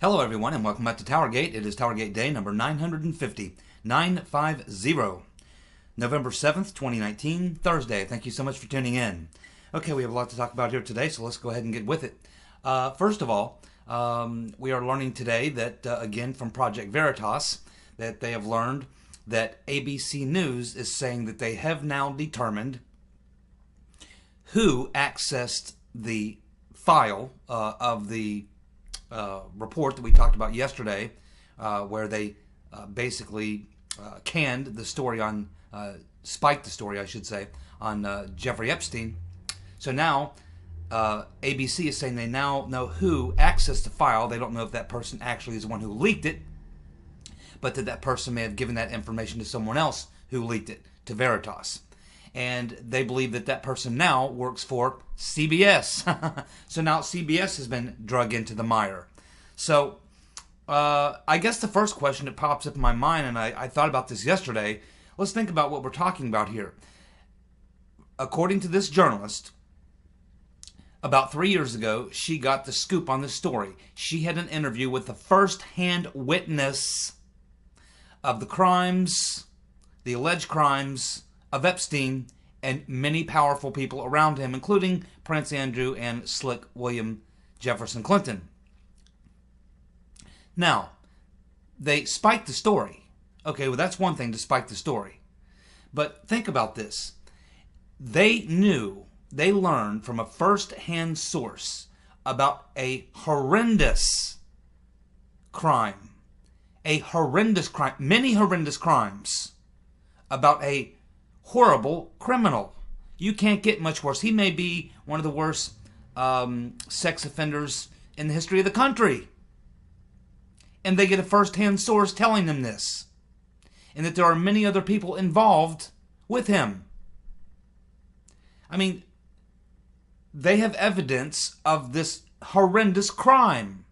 Hello everyone and welcome back to TowerGate. It is TowerGate day number 950, 950, November 7th, 2019, Thursday. Thank you so much for tuning in. Okay, we have a lot to talk about here today, so let's go ahead and get with it. First of all, we are learning today that, again, from Project Veritas, that they have learned that ABC News is saying that they have now determined who accessed the file of the report that we talked about yesterday, where they basically canned the story on, spiked the story, I should say, on Jeffrey Epstein. So now ABC is saying they now know who accessed the file. They don't know if that person actually is the one who leaked it, but that person may have given that information to someone else who leaked it to Veritas. And they believe that that person now works for CBS. So now CBS has been drug into the mire. So I guess the first question that pops up in my mind, and I thought about this yesterday, let's think about what we're talking about here. According to this journalist, about 3 years ago, she got the scoop on this story. She had an interview with the first-hand witness of the crimes, the alleged crimes, of Epstein and many powerful people around him, including Prince Andrew and Slick William Jefferson Clinton. Now, they spiked the story. Okay, well, that's one thing to spike the story. But think about this. They learned from a first-hand source about a horrendous crime. Many horrendous crimes about a horrible criminal. You can't get much worse. He may be one of the worst sex offenders in the history of the country. And they get a first-hand source telling them this. And that there are many other people involved with him. I mean, they have evidence of this horrendous crime.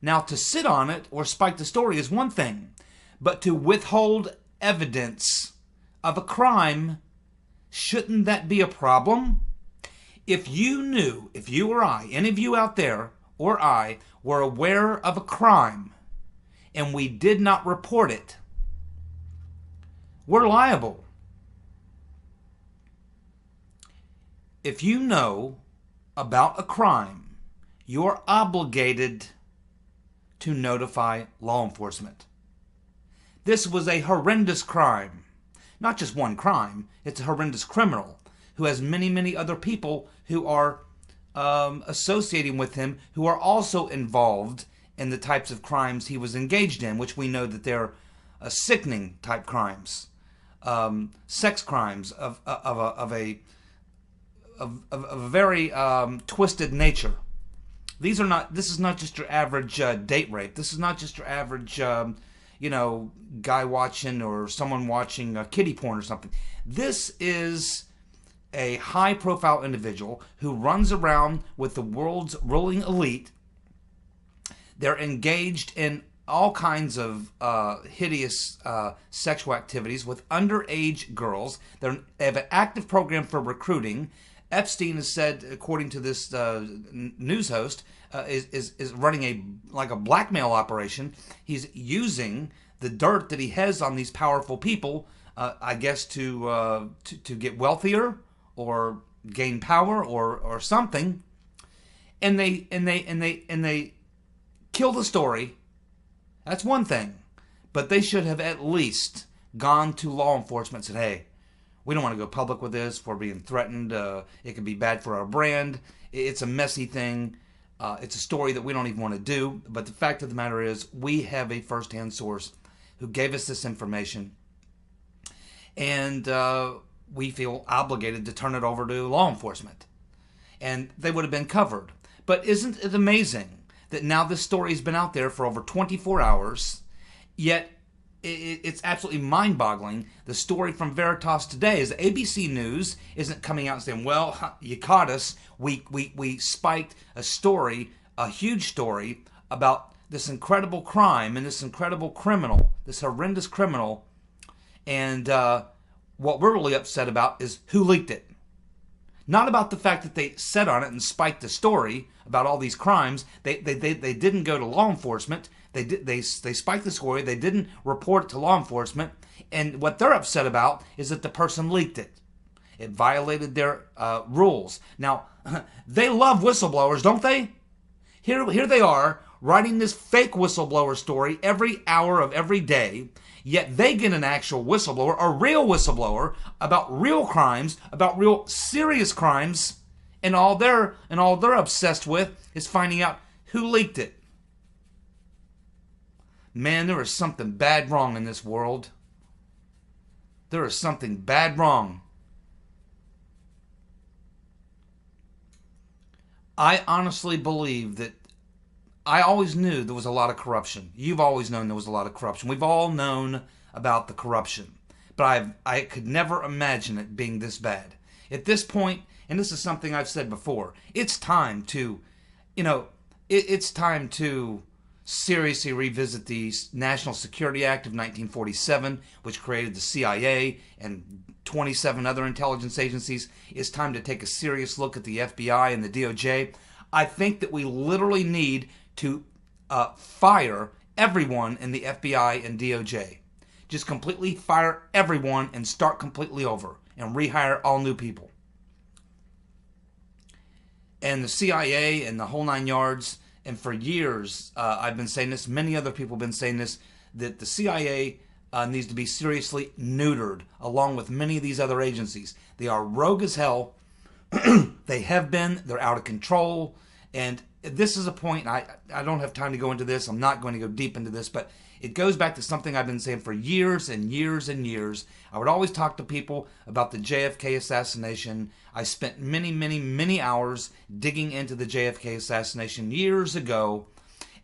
Now, to sit on it or spike the story is one thing. But to withhold evidence of a crime, shouldn't that be a problem? If you knew, if you or I, any of you out there, or I, were aware of a crime, and we did not report it, we're liable. If you know about a crime, you're obligated to notify law enforcement. This was a horrendous crime. Not just one crime, it's a horrendous criminal who has many, many other people who are associating with him who are also involved in the types of crimes he was engaged in, which we know that they're sickening type crimes, sex crimes of a very twisted nature. This is not just your average date rape. This is not just your average guy watching or someone watching kiddie porn or something. This is a high-profile individual who runs around with the world's ruling elite. They're engaged in all kinds of hideous sexual activities with underage girls. They have an active program for recruiting. Epstein has said, according to this news host, is running like a blackmail operation. He's using the dirt that he has on these powerful people, I guess, to get wealthier or gain power or something. And they kill the story. That's one thing, but they should have at least gone to law enforcement and said, "Hey, we don't want to go public with this. We're being threatened. It could be bad for our brand. It's a messy thing. It's a story that we don't even want to do." But the fact of the matter is, we have a first-hand source who gave us this information. And we feel obligated to turn it over to law enforcement. And they would have been covered. But isn't it amazing that now this story has been out there for over 24 hours, yet it's absolutely mind-boggling. The story from Veritas today is ABC News isn't coming out and saying, "Well, you caught us. We spiked a story, a huge story about this incredible crime and this incredible criminal, this horrendous criminal, and what we're really upset about is who leaked it." Not about the fact that they sat on it and spiked the story about all these crimes. They didn't go to law enforcement. They spiked the story. They didn't report it to law enforcement. And what they're upset about is that the person leaked it. It violated their rules. Now, they love whistleblowers, don't they? Here they are writing this fake whistleblower story every hour of every day. Yet they get an actual whistleblower, a real whistleblower, about real crimes, about real serious crimes, and all they're obsessed with is finding out who leaked it. Man, there is something bad wrong in this world. There is something bad wrong. I honestly believe that I always knew there was a lot of corruption. You've always known there was a lot of corruption. We've all known about the corruption. But I could never imagine it being this bad. At this point, and this is something I've said before, it's time to, it's time to seriously revisit the National Security Act of 1947, which created the CIA and 27 other intelligence agencies. It's time to take a serious look at the FBI and the DOJ. I think that we literally need to fire everyone in the FBI and DOJ. Just completely fire everyone and start completely over and rehire all new people. And the CIA and the whole nine yards, and for years I've been saying this, many other people have been saying this, that the CIA needs to be seriously neutered along with many of these other agencies. They are rogue as hell. They have been. They're out of control. And this is a point, I don't have time to go into this. I'm not going to go deep into this, but it goes back to something I've been saying for years and years and years. I would always talk to people about the JFK assassination. I spent many, many, many hours digging into the JFK assassination years ago.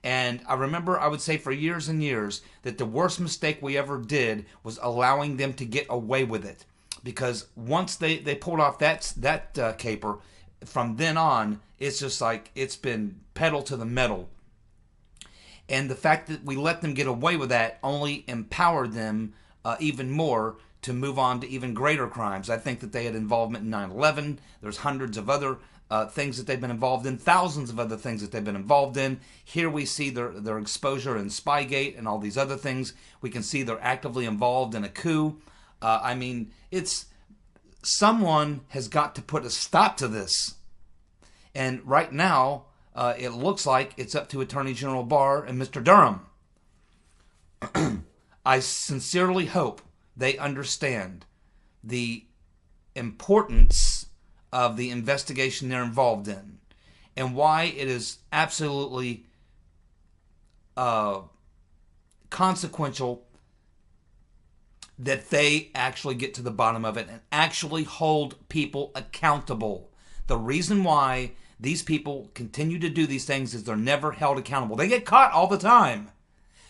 And I remember I would say for years and years that the worst mistake we ever did was allowing them to get away with it. Because once they pulled off that caper, from then on, it's just like it's been pedal to the metal. And the fact that we let them get away with that only empowered them even more to move on to even greater crimes. I think that they had involvement in 9/11. There's hundreds of other things that they've been involved in, thousands of other things that they've been involved in. Here we see their exposure in Spygate and all these other things. We can see they're actively involved in a coup. I mean, someone has got to put a stop to this. And right now, it looks like it's up to Attorney General Barr and Mr. Durham. I sincerely hope they understand the importance of the investigation they're involved in and why it is absolutely consequential that they actually get to the bottom of it and actually hold people accountable. The reason why these people continue to do these things is they're never held accountable. They get caught all the time.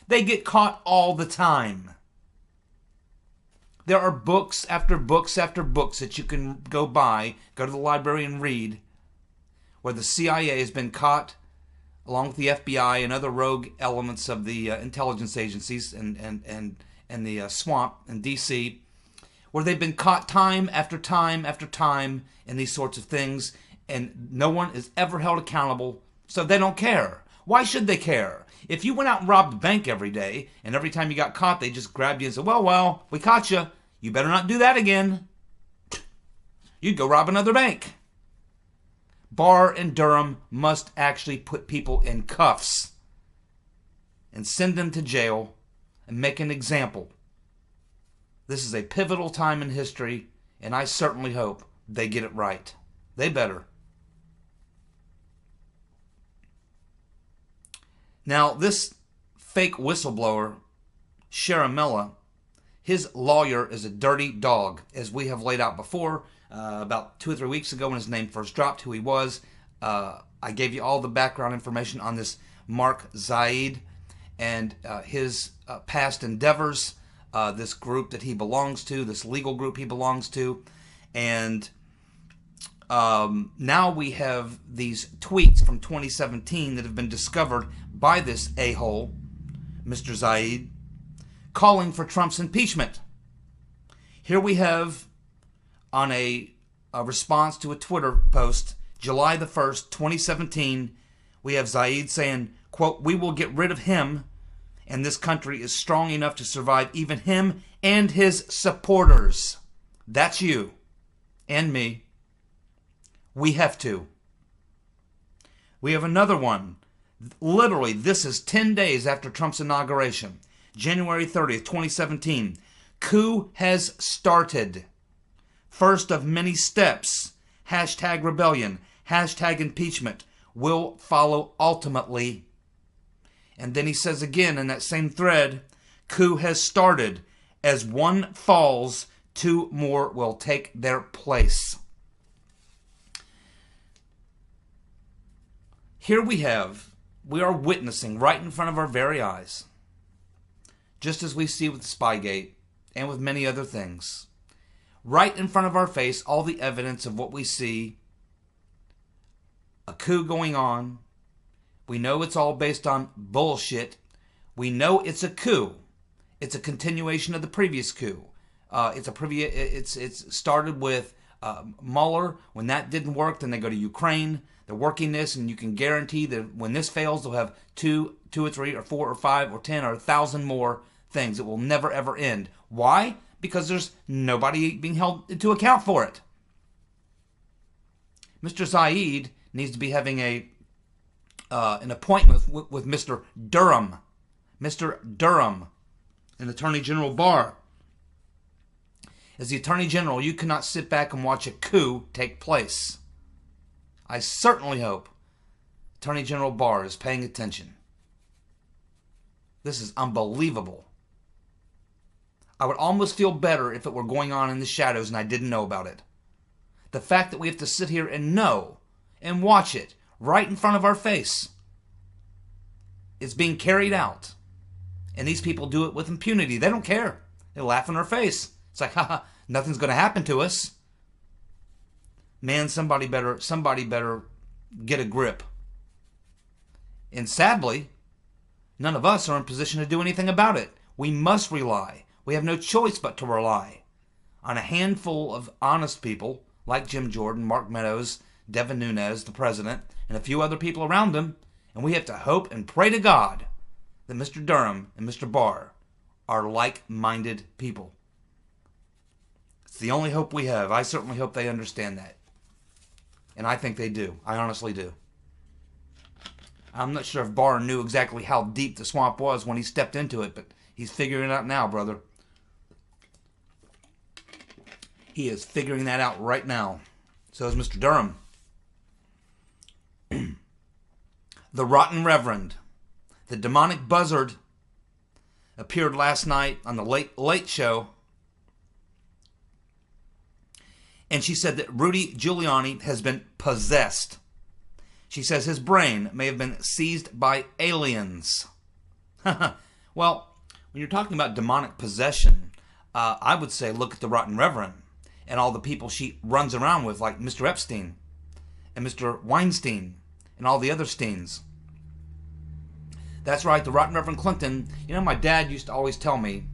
They get caught all the time. There are books after books after books that you can go to the library and read, where the CIA has been caught, along with the FBI and other rogue elements of the intelligence agencies and the swamp in D.C., where they've been caught time after time after time in these sorts of things, and no one is ever held accountable, so they don't care. Why should they care? If you went out and robbed a bank every day, and every time you got caught, they just grabbed you and said, well, we caught you. You better not do that again. You'd go rob another bank. Barr and Durham must actually put people in cuffs and send them to jail and make an example. This is a pivotal time in history, and I certainly hope they get it right. They better. Now, this fake whistleblower, Sharamella, his lawyer is a dirty dog, as we have laid out before. About 2 or 3 weeks ago when his name first dropped, who he was, I gave you all the background information on this Mark Zaid and his past endeavors, this group that he belongs to, this legal group he belongs to. And now we have these tweets from 2017 that have been discovered by this a-hole, Mr. Zaid, calling for Trump's impeachment. Here we have, on a a response to a Twitter post, July the 1st, 2017. We have Zaid saying, quote, "We will get rid of him, and this country is strong enough to survive even him and his supporters." That's you and me. We have to. We have another one. Literally, this is 10 days after Trump's inauguration. January 30th, 2017. Coup has started. First of many steps. Hashtag rebellion. Hashtag impeachment will follow ultimately. And then he says again in that same thread, coup has started. As one falls, two more will take their place. Here we are witnessing right in front of our very eyes, just as we see with Spygate and with many other things, right in front of our face, all the evidence of what we see, a coup going on. We know it's all based on bullshit. We know it's a coup. It's a continuation of the previous coup. It's started with Mueller. When that didn't work, then they go to Ukraine. They're working this, and you can guarantee that when this fails, they'll have two or three or four or five or 10 or 1,000 more things. It will never ever end. Why? Because there's nobody being held to account for it. Mr. Zaid needs to be having an appointment with Mr. Durham. Mr. Durham, an Attorney General Barr. As the Attorney General, you cannot sit back and watch a coup take place. I certainly hope Attorney General Barr is paying attention. This is unbelievable. I would almost feel better if it were going on in the shadows and I didn't know about it. The fact that we have to sit here and know and watch it right in front of our face. It's being carried out. And these people do it with impunity. They don't care. They laugh in our face. It's like, haha, nothing's going to happen to us. Man, somebody better get a grip. And sadly, none of us are in position to do anything about it. We must rely. We have no choice but to rely on a handful of honest people like Jim Jordan, Mark Meadows, Devin Nunes, the president, and a few other people around him. And we have to hope and pray to God that Mr. Durham and Mr. Barr are like-minded people. It's the only hope we have. I certainly hope they understand that. And I think they do. I honestly do. I'm not sure if Barr knew exactly how deep the swamp was when he stepped into it, but he's figuring it out now, brother. He is figuring that out right now. So is Mr. Durham. The Rotten Reverend, the demonic buzzard, appeared last night on the Late Show. And she said that Rudy Giuliani has been possessed. She says his brain may have been seized by aliens. Well, when you're talking about demonic possession, I would say look at the Rotten Reverend and all the people she runs around with, like Mr. Epstein and Mr. Weinstein and all the other Steens. That's right, the Rotten Reverend Clinton. You know, my dad used to always tell me,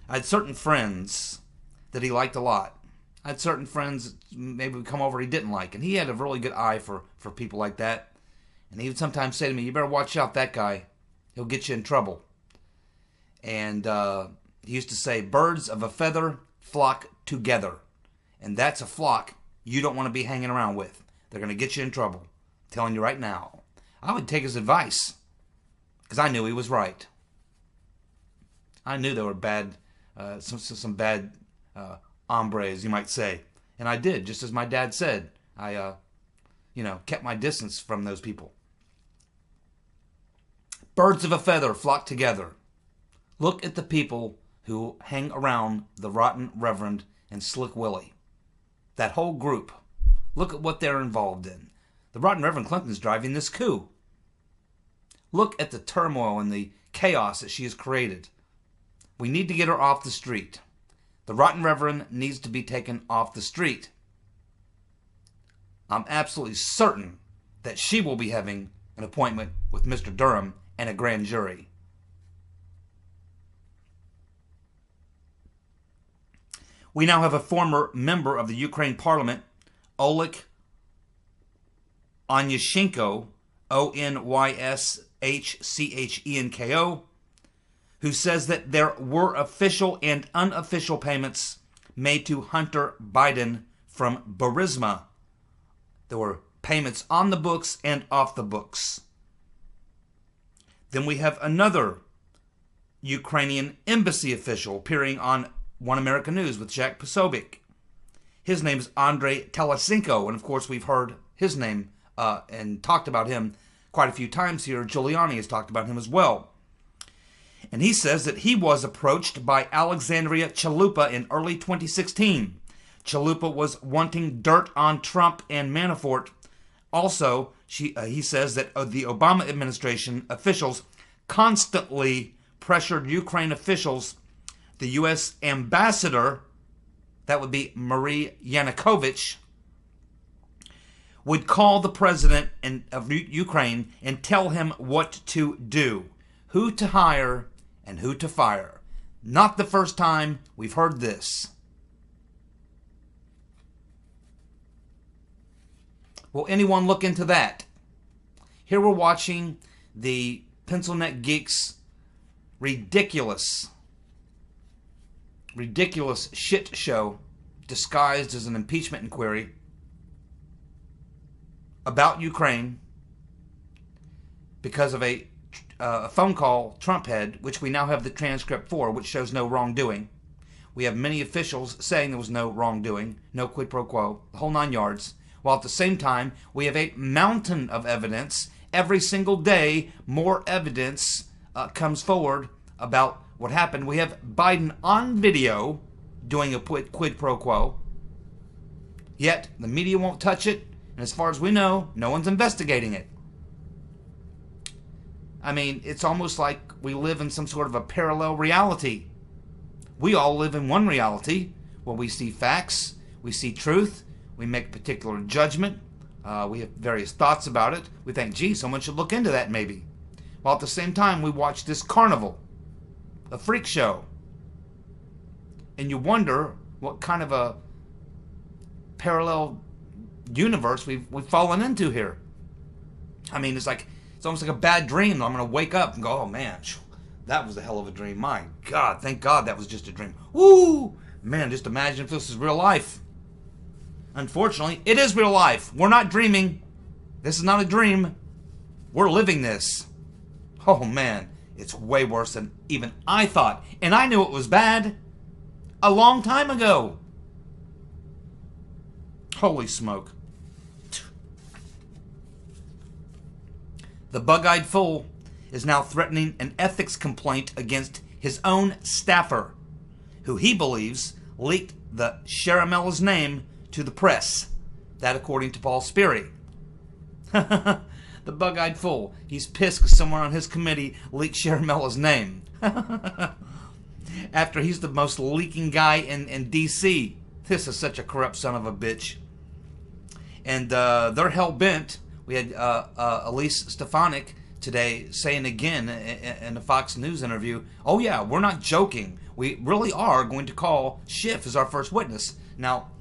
I had certain friends that he liked a lot. I had certain friends maybe would come over he didn't like, and he had a really good eye for people like that. And he would sometimes say to me, you better watch out, that guy. He'll get you in trouble. And he used to say, birds of a feather flock together. And that's a flock you don't want to be hanging around with. They're going to get you in trouble. I'm telling you right now. I would take his advice, because I knew he was right. I knew there were bad, some bad hombres, you might say. And I did, just as my dad said. I, kept my distance from those people. Birds of a feather flock together. Look at the people who hang around the Rotten Reverend and Slick Willie. That whole group. Look at what they're involved in. The Rotten Reverend Clinton's driving this coup. Look at the turmoil and the chaos that she has created. We need to get her off the street. The Rotten Reverend needs to be taken off the street. I'm absolutely certain that she will be having an appointment with Mr. Durham and a grand jury. We now have a former member of the Ukraine parliament, Oleg Onyshchenko, Onyshchenko, who says that there were official and unofficial payments made to Hunter Biden from Burisma. There were payments on the books and off the books. Then we have another Ukrainian embassy official appearing on One American News with Jack Posobiec. His name is Andrei Telesenko, and of course we've heard his name and talked about him quite a few times here. Giuliani has talked about him as well. And he says that he was approached by Alexandria Chalupa in early 2016. Chalupa was wanting dirt on Trump and Manafort. Also, he says that the Obama administration officials constantly pressured Ukraine officials. The U.S. ambassador, that would be Marie Yanukovych, would call the president of Ukraine and tell him what to do, who to hire and who to fire. Not the first time we've heard this. Will anyone look into that? Here we're watching the Pencil Neck Geeks ridiculous shit show disguised as an impeachment inquiry about Ukraine because of a phone call Trump had, which we now have the transcript for, which shows no wrongdoing. We have many officials saying there was no wrongdoing, no quid pro quo, the whole 9 yards, while at the same time we have a mountain of evidence. Every single day, more evidence comes forward about what happened. We have Biden on video doing a quid pro quo, yet the media won't touch it, and as far as we know, no one's investigating it. I mean, it's almost like we live in some sort of a parallel reality. We all live in one reality where we see facts, we see truth, we make particular judgment, we have various thoughts about it. We think, gee, someone should look into that maybe. While at the same time, we watch this carnival, a freak show. And you wonder what kind of a parallel universe we've fallen into here. I mean, it's almost like a bad dream. I'm going to wake up and go, oh man, that was a hell of a dream. My God, thank God that was just a dream. Woo! Man, just imagine if this is real life. Unfortunately, it is real life. We're not dreaming. This is not a dream. We're living this. Oh man, it's way worse than even I thought. And I knew it was bad a long time ago. Holy smoke. The bug-eyed fool is now threatening an ethics complaint against his own staffer, who he believes leaked the Sharamella's name to the press. That according to Paul Sperry. The bug-eyed fool. He's pissed because someone on his committee leaked Sharamella's name. After he's the most leaking guy in D.C. This is such a corrupt son of a bitch. And they're hell-bent. We had Elise Stefanik today saying again in a Fox News interview, oh yeah, we're not joking. We really are going to call Schiff as our first witness. Now,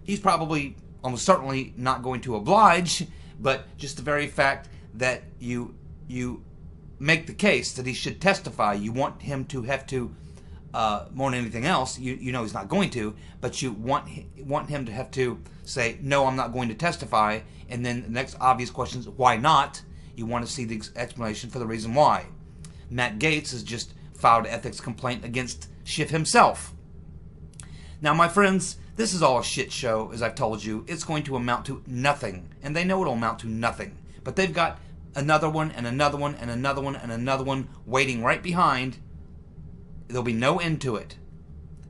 he's probably almost certainly not going to oblige, but just the very fact that you make the case that he should testify, you want him to have to, more than anything else, you know he's not going to, but you want him to have to say, no, I'm not going to testify, and then the next obvious question is, why not? You want to see the explanation for the reason why. Matt Gaetz has just filed an ethics complaint against Schiff himself. Now, my friends, this is all a shit show, as I've told you. It's going to amount to nothing, and they know it'll amount to nothing. But they've got another one, and another one, and another one, and another one waiting right behind. There'll be no end to it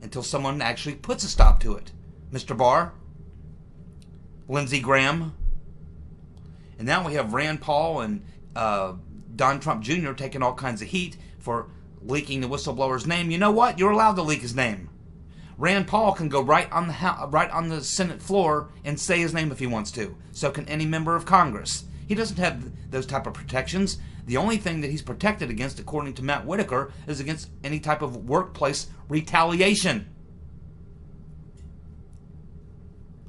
until someone actually puts a stop to it. Mr. Barr, Lindsey Graham, and now we have Rand Paul and Don Trump Jr. taking all kinds of heat for leaking the whistleblower's name. You know what? You're allowed to leak his name. Rand Paul can go right on the Senate floor and say his name if he wants to. So can any member of Congress. He doesn't have those type of protections. The only thing that he's protected against, according to Matt Whitaker, is against any type of workplace retaliation.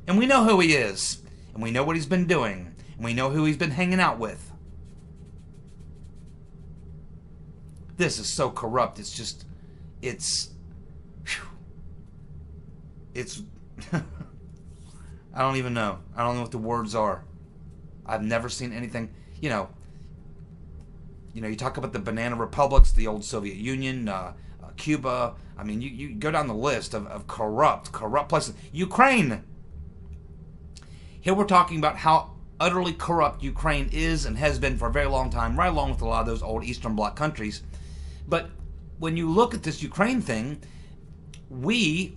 And we know who he is. And we know what he's been doing. And we know who he's been hanging out with. This is so corrupt. It's just, it's I don't even know. I don't know what the words are. I've never seen anything, you talk about the banana republics, the old Soviet Union, Cuba. I mean, you go down the list of corrupt places. Ukraine. Here we're talking about how utterly corrupt Ukraine is and has been for a very long time, right along with a lot of those old Eastern Bloc countries. But when you look at this Ukraine thing,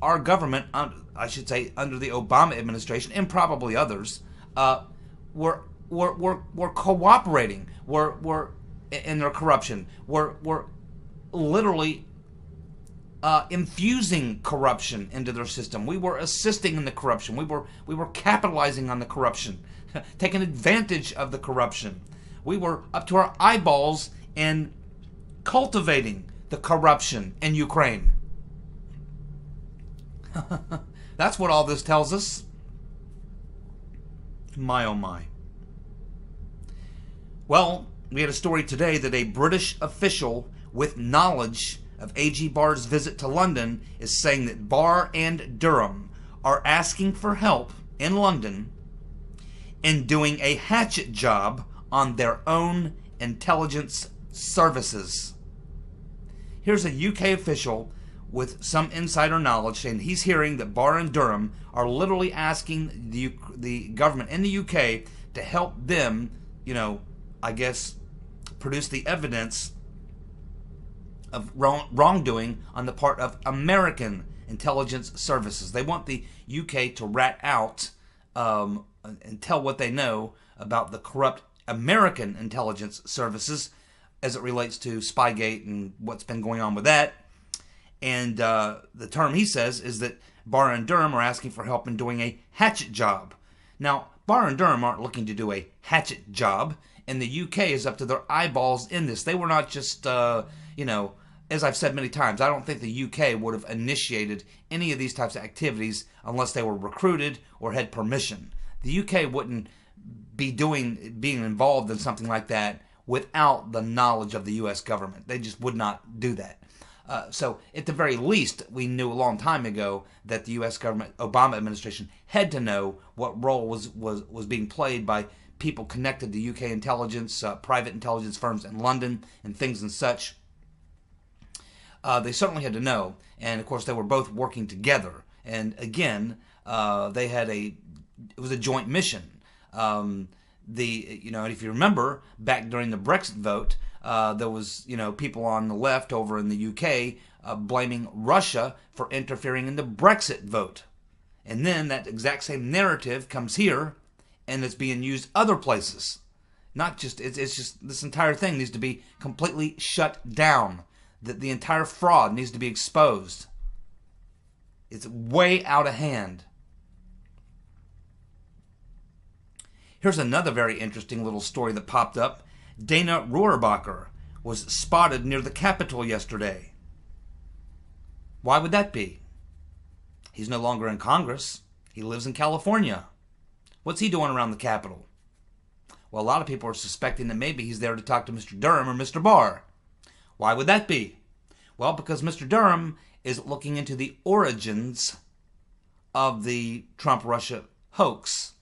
our government, I should say, under the Obama administration and probably others, we're cooperating. We're in their corruption. We're literally infusing corruption into their system. We were assisting in the corruption. We were capitalizing on the corruption, taking advantage of the corruption. We were up to our eyeballs in cultivating the corruption in Ukraine. That's what all this tells us. My oh my. Well, we had a story today that a British official with knowledge of AG Barr's visit to London is saying that Barr and Durham are asking for help in London in doing a hatchet job on their own intelligence services. Here's a UK official with some insider knowledge saying he's hearing that Barr and Durham are literally asking the government in the UK to help them, I guess, produce the evidence of wrongdoing on the part of American intelligence services. They want the UK to rat out and tell what they know about the corrupt American intelligence services as it relates to Spygate and what's been going on with that. And the term he says is that Barr and Durham are asking for help in doing a hatchet job. Now, Barr and Durham aren't looking to do a hatchet job, and the UK is up to their eyeballs in this. They were not just, as I've said many times, I don't think the UK would have initiated any of these types of activities unless they were recruited or had permission. The UK wouldn't be being involved in something like that without the knowledge of the US government. They just would not do that. So at the very least, we knew a long time ago that the U.S. government, Obama administration, had to know what role was being played by people connected to UK intelligence, private intelligence firms in London, and things and such. They certainly had to know, and of course they were both working together. And again, it was a joint mission. If you remember, back during the Brexit vote, there was, people on the left over in the UK blaming Russia for interfering in the Brexit vote. And then that exact same narrative comes here, and it's being used other places. Not just, it's just, this entire thing needs to be completely shut down. The entire fraud needs to be exposed. It's way out of hand. Here's another very interesting little story that popped up. Dana Rohrabacher was spotted near the Capitol yesterday. Why would that be? He's no longer in Congress. He lives in California. What's he doing around the Capitol? Well, a lot of people are suspecting that maybe he's there to talk to Mr. Durham or Mr. Barr. Why would that be? Well, because Mr. Durham is looking into the origins of the Trump-Russia hoax.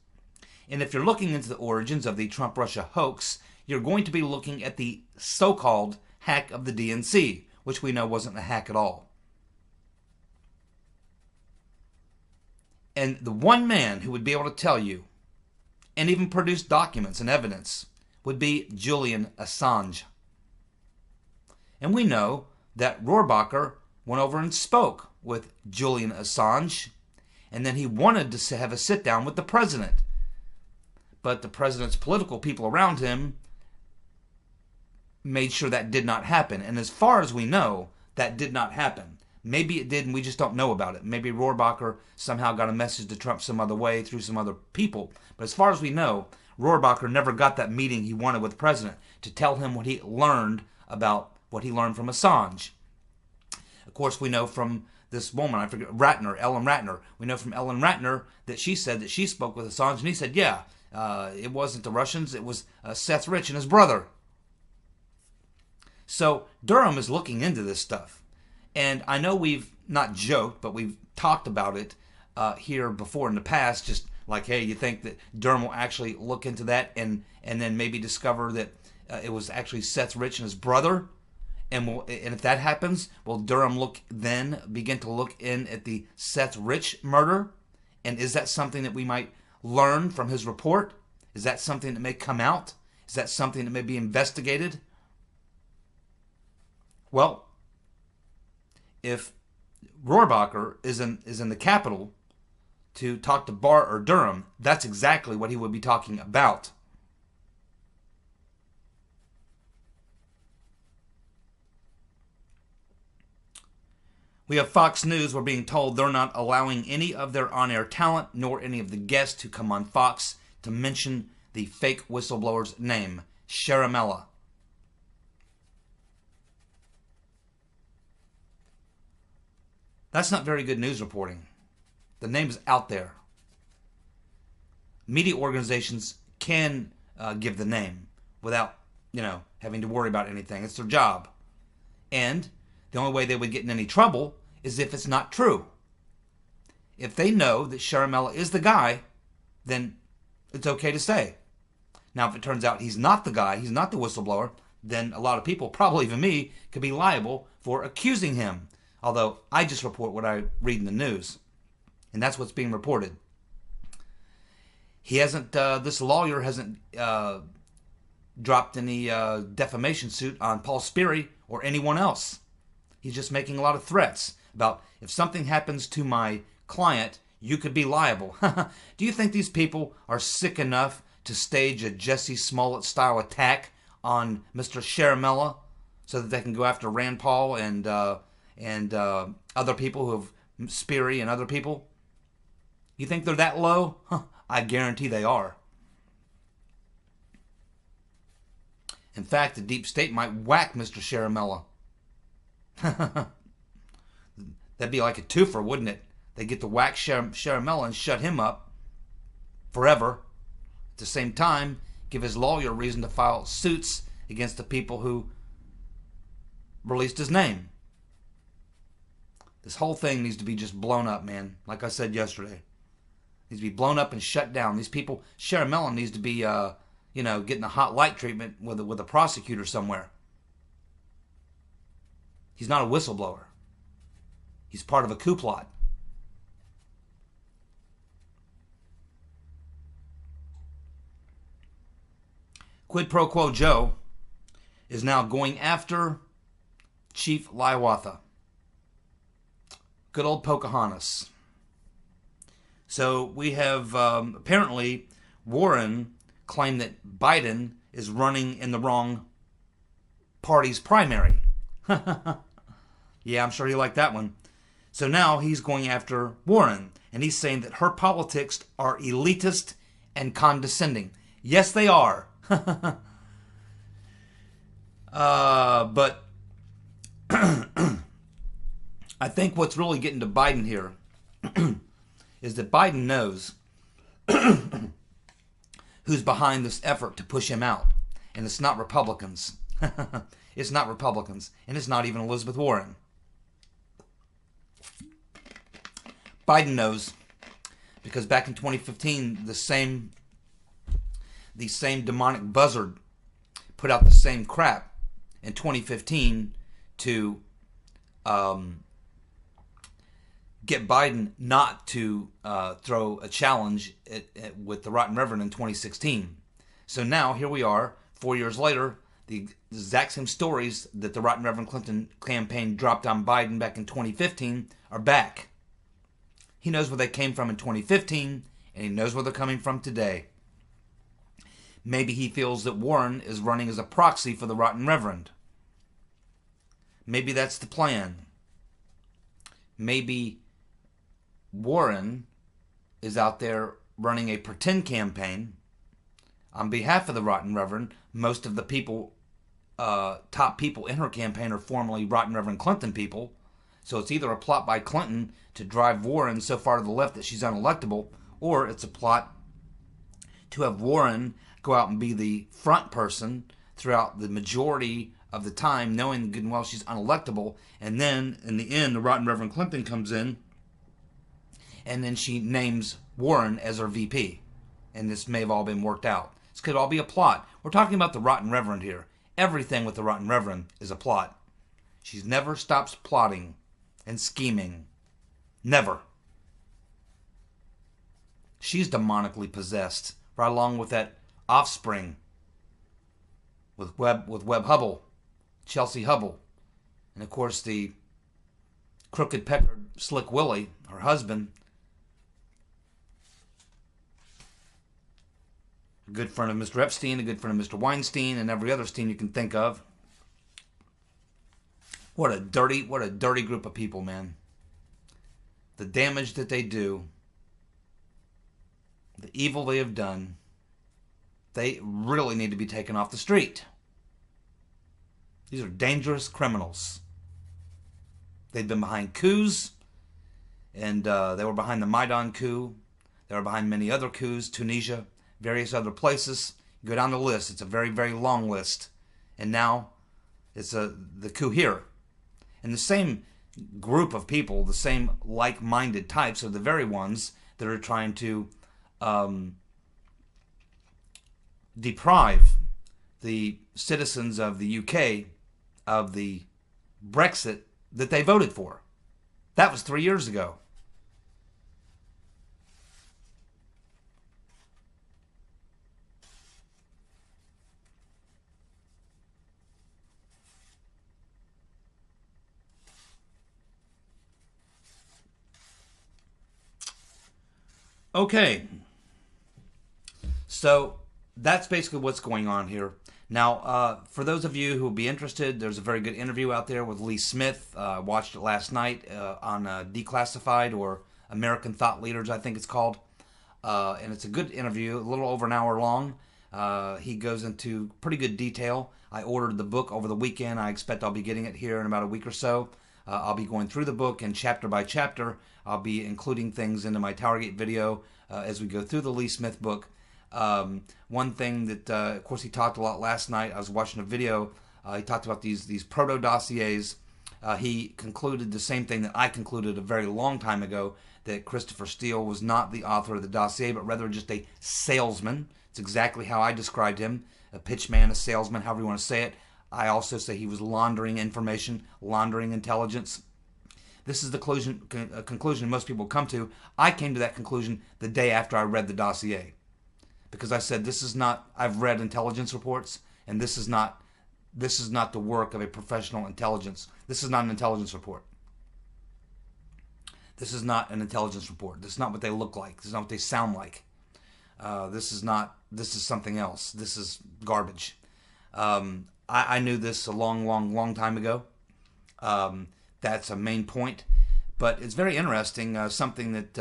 And if you're looking into the origins of the Trump-Russia hoax, you're going to be looking at the so-called hack of the DNC, which we know wasn't a hack at all. And the one man who would be able to tell you, and even produce documents and evidence, would be Julian Assange. And we know that Rohrabacher went over and spoke with Julian Assange, and then he wanted to have a sit-down with the president. But the president's political people around him made sure that did not happen. And as far as we know, that did not happen. Maybe it did and we just don't know about it. Maybe Rohrabacher somehow got a message to Trump some other way through some other people. But as far as we know, Rohrabacher never got that meeting he wanted with the president to tell him what he learned about what he learned from Assange. Of course, we know from this woman, I forget, Ellen Ratner. We know from Ellen Ratner that she said that she spoke with Assange, and he said, yeah, it wasn't the Russians, it was Seth Rich and his brother. So Durham is looking into this stuff. And I know we've not joked, but we've talked about it here before in the past, just like, hey, you think that Durham will actually look into that and then maybe discover that it was actually Seth Rich and his brother? And if that happens, will Durham begin to look in at the Seth Rich murder? And is that something that we might learn from his report? Is that something that may come out? Is that something that may be investigated? Well, if Rohrabacher is in the Capitol to talk to Barr or Durham, that's exactly what he would be talking about. We have Fox News. We're being told they're not allowing any of their on-air talent nor any of the guests to come on Fox to mention the fake whistleblower's name, Sharamella. That's not very good news reporting. The name is out there. Media organizations can give the name without, having to worry about anything. It's their job. And the only way they would get in any trouble is if it's not true. If they know that Sharamella is the guy, then it's okay to say. Now, if it turns out he's not the guy, he's not the whistleblower, then a lot of people, probably even me, could be liable for accusing him. Although I just report what I read in the news. And that's what's being reported. He hasn't, this lawyer hasn't dropped any defamation suit on Paul Sperry or anyone else. He's just making a lot of threats about if something happens to my client, you could be liable. Do you think these people are sick enough to stage a Jesse Smollett-style attack on Mr. Sharamella so that they can go after Rand Paul and other people who have Sperry and other people? You think they're that low? I guarantee they are. In fact, the deep state might whack Mr. Sharamella. That'd be like a twofer, wouldn't it? They get to whack Sharamella and shut him up forever. At the same time, give his lawyer a reason to file suits against the people who released his name. This whole thing needs to be just blown up, man. Like I said yesterday. Needs to be blown up and shut down. These people, Sharamella needs to be, getting a hot light treatment with a prosecutor somewhere. He's not a whistleblower. He's part of a coup plot. Quid pro quo Joe is now going after Chief Hiawatha. Good old Pocahontas. So we have apparently Warren claimed that Biden is running in the wrong party's primary. Yeah, I'm sure you like that one. So now he's going after Warren, and he's saying that her politics are elitist and condescending. Yes, they are. But I think what's really getting to Biden here is that Biden knows who's behind this effort to push him out. And it's not Republicans. It's not Republicans. And it's not even Elizabeth Warren. Biden knows because back in 2015, the same demonic buzzard put out the same crap in 2015 to get Biden not to throw a challenge with the Rotten Reverend in 2016. So now, here we are, 4 years later, the exact same stories that the Rotten Reverend Clinton campaign dropped on Biden back in 2015 are back. He knows where they came from in 2015, and he knows where they're coming from today. Maybe he feels that Warren is running as a proxy for the Rotten Reverend. Maybe that's the plan. Maybe Warren is out there running a pretend campaign on behalf of the Rotten Reverend. Most of the people, top people in her campaign are formerly Rotten Reverend Clinton people. So it's either a plot by Clinton to drive Warren so far to the left that she's unelectable, or it's a plot to have Warren go out and be the front person throughout the majority of the time, knowing good and well she's unelectable, and then in the end the rotten Reverend Clinton comes in and then she names Warren as her VP. And this may have all been worked out. This could all be a plot. We're talking about the rotten Reverend here. Everything with the rotten Reverend is a plot. She never stops plotting and scheming. Never. She's demonically possessed, right along with that offspring with Webb Hubble, Chelsea Hubble, and of course the crooked peckered Slick Willie, her husband, a good friend of Mr. Epstein, a good friend of Mr. Weinstein, and every other Stein you can think of. What a dirty group of people, man. The damage that they do, the evil they have done, they really need to be taken off the street. These are dangerous criminals. They've been behind coups, and they were behind the Maidan coup. They were behind many other coups, Tunisia, various other places. Go down the list. It's a very, very long list. And now it's the coup here. And the same group of people, the same like-minded types are the very ones that are trying to deprive the citizens of the UK of the Brexit that they voted for. That was 3 years ago. Okay, so that's basically what's going on here. Now, for those of you who will be interested, there's a very good interview out there with Lee Smith. I watched it last night on Declassified, or American Thought Leaders, I think it's called. And it's a good interview, a little over an hour long. He goes into pretty good detail. I ordered the book over the weekend. I expect I'll be getting it here in about a week or so. I'll be going through the book, and chapter by chapter, I'll be including things into my TowerGate video as we go through the Lee Smith book. One thing that, of course, he talked a lot last night. I was watching a video. He talked about these proto-dossiers. He concluded the same thing that I concluded a very long time ago, that Christopher Steele was not the author of the dossier, but rather just a salesman. It's exactly how I described him, a pitchman, a salesman, however you want to say it. I also say he was laundering information, laundering intelligence. This is the conclusion most people come to. I came to that conclusion the day after I read the dossier, because I said, this is not, I've read intelligence reports, and this is not the work of a professional intelligence. This is not an intelligence report. This is not an intelligence report. This is not what they look like. This is not what they sound like. This is something else. This is garbage. I knew this a long time ago. That's a main point. But it's very interesting, something that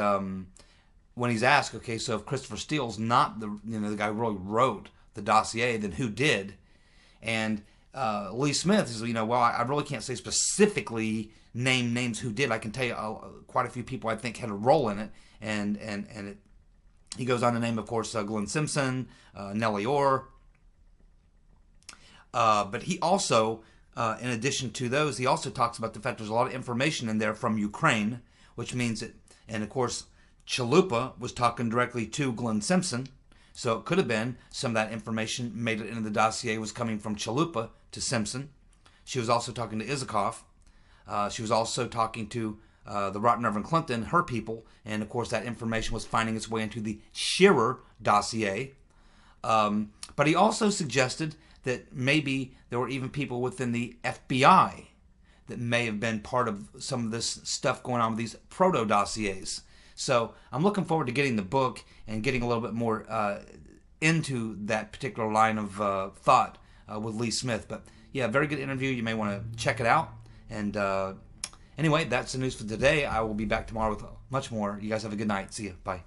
when he's asked, okay, so if Christopher Steele's not the guy who really wrote the dossier, then who did? And Lee Smith is, well, I really can't say specifically name names who did. I can tell you quite a few people I think had a role in it, and he goes on to name, of course, Glenn Simpson, Nellie Orr. But he also, in addition to those, he also talks about the fact there's a lot of information in there from Ukraine, which means that, and of course, Chalupa was talking directly to Glenn Simpson, so it could have been some of that information made it into the dossier was coming from Chalupa to Simpson. She was also talking to Isikoff. She was also talking to the rotten Reverend Clinton, her people, and of course that information was finding its way into the Shearer dossier. But he also suggested that maybe there were even people within the FBI that may have been part of some of this stuff going on with these proto-dossiers. So I'm looking forward to getting the book and getting a little bit more into that particular line of thought with Lee Smith. But yeah, very good interview. You may want to check it out. And anyway, that's the news for today. I will be back tomorrow with much more. You guys have a good night. See you. Bye.